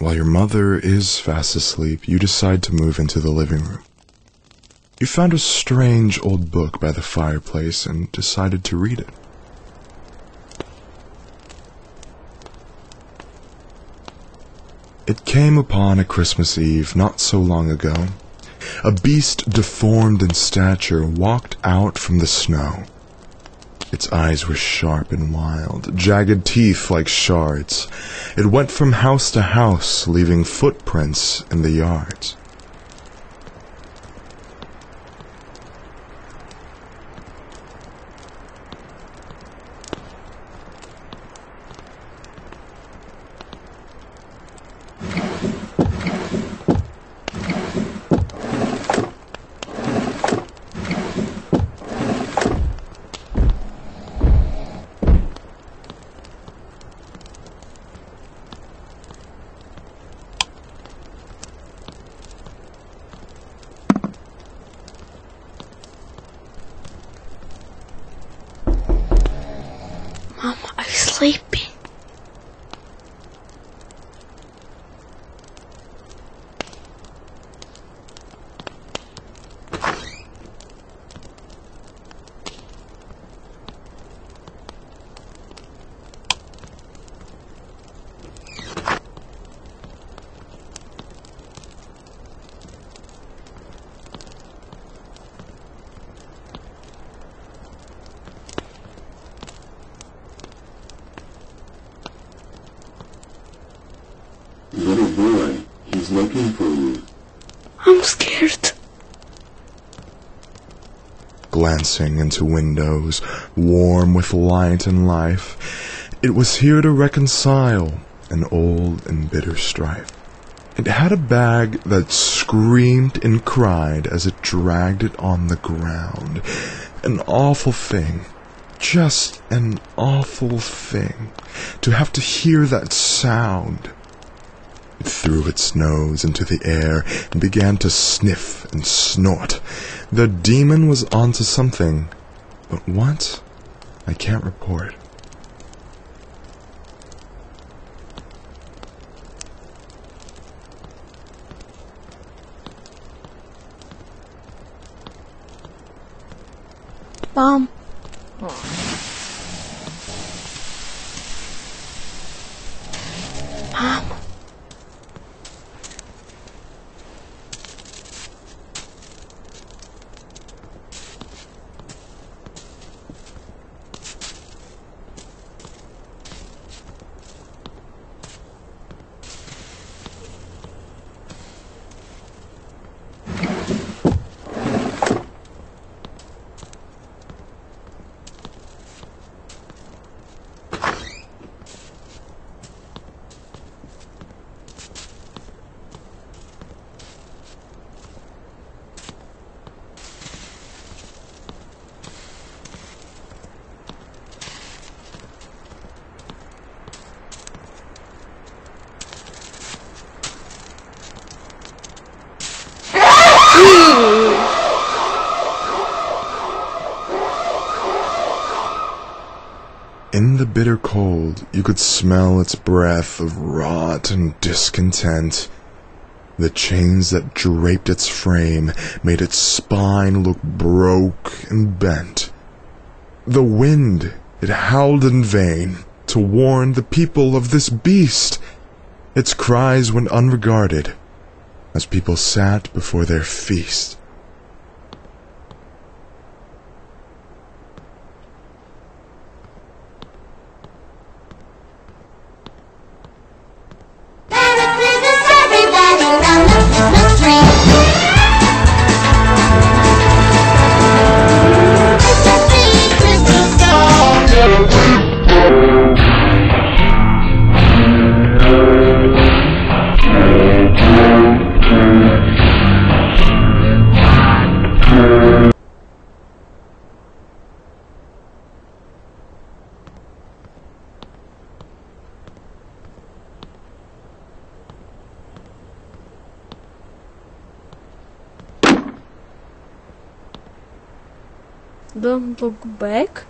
While your mother is fast asleep, you decide to move into the living room. You found a strange old book by the fireplace and decided to read it. It came upon a Christmas Eve not so long ago. A beast deformed in stature walked out from the snow. Its eyes were sharp and wild, jagged teeth like shards. It went from house to house, leaving footprints in the yards. Mom, are you sleeping? Little boy, he's looking for you. I'm scared. Glancing into windows, warm with light and life, it was here to reconcile an old and bitter strife. It had a bag that screamed and cried as it dragged it on the ground. An awful thing, just an awful thing, to have to hear that sound. It threw its nose into the air and began to sniff and snort. The demon was onto something, but what? I can't report. Mom. Mom. In the bitter cold, you could smell its breath of rot and discontent. The chains that draped its frame made its spine look broke and bent. The wind, it howled in vain to warn the people of this beast. Its cries went unregarded as people sat before their feast. Don't look back.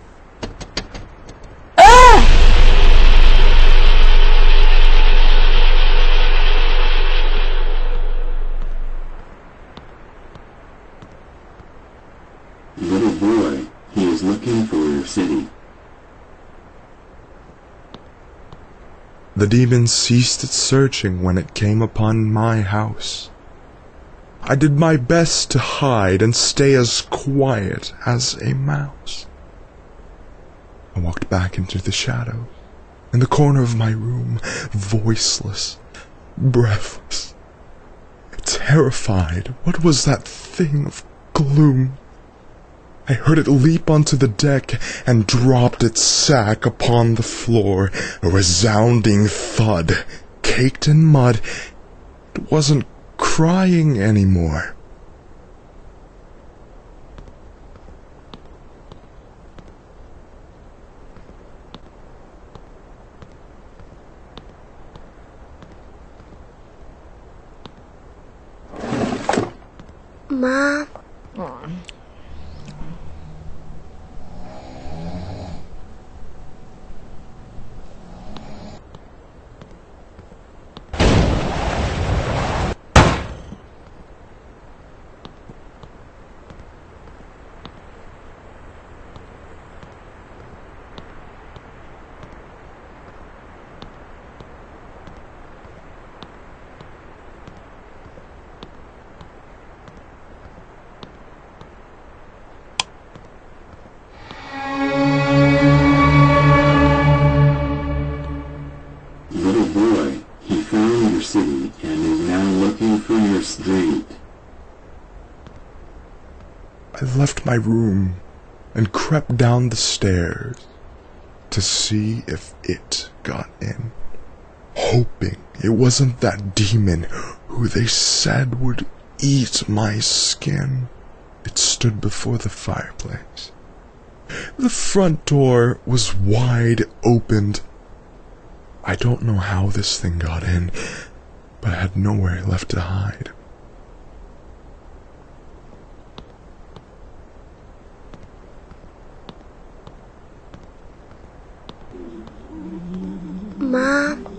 The demon ceased its searching when it came upon my house. I did my best to hide and stay as quiet as a mouse. I walked back into the shadow, in the corner of my room, voiceless, breathless, terrified. What was that thing of gloom? I heard it leap onto the deck and dropped its sack upon the floor, a resounding thud, caked in mud. It wasn't crying anymore. Mom. Little boy, he found your city and is now looking for your street. I left my room and crept down the stairs to see if it got in, hoping it wasn't that demon who they said would eat my skin. It stood before the fireplace. The front door was wide opened. I don't know how this thing got in, but I had nowhere left to hide. Mom.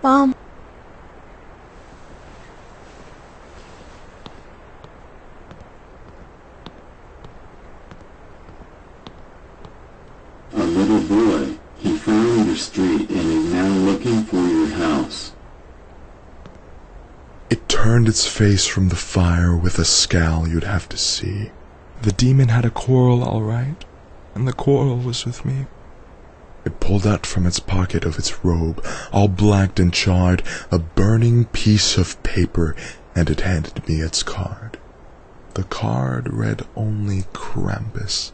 Mom. A little boy, he found your street and is now looking for your house. It turned its face from the fire with a scowl you'd have to see. The demon had a quarrel, all right, and the quarrel was with me. It pulled out from its pocket of its robe, all blacked and charred, a burning piece of paper, and it handed me its card. The card read only Krampus,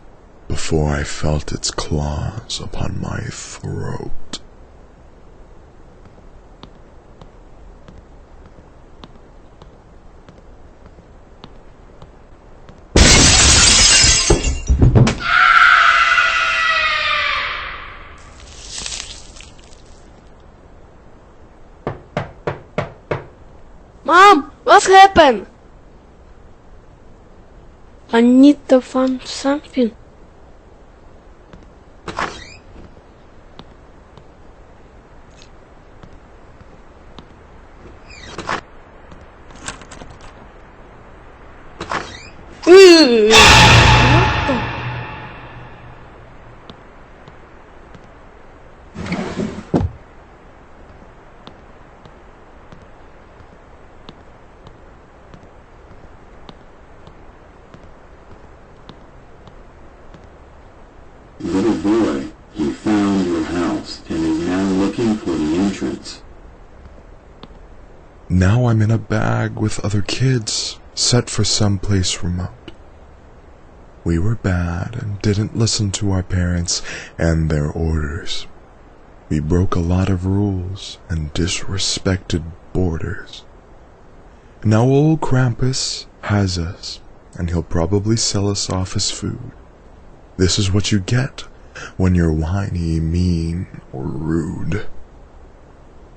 before I felt its claws upon my throat. Mom, what happened? I need to find something. Little boy, he found your house and is now looking for the entrance. Now I'm in a bag with other kids, set for someplace remote. We were bad and didn't listen to our parents and their orders. We broke a lot of rules and disrespected borders. Now old Krampus has us, and he'll probably sell us off as food. This is what you get when you're whiny, mean, or rude.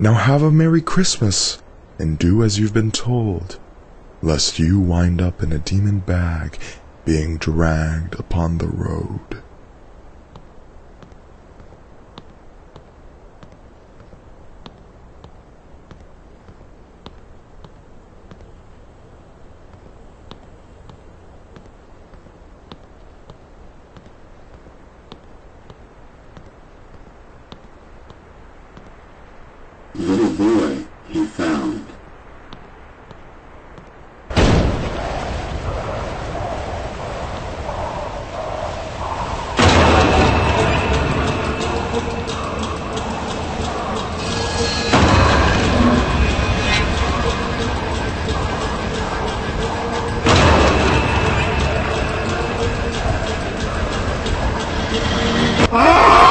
Now have a Merry Christmas, and do as you've been told, lest you wind up in a demon bag being dragged upon the road. Little boy he found. Ah!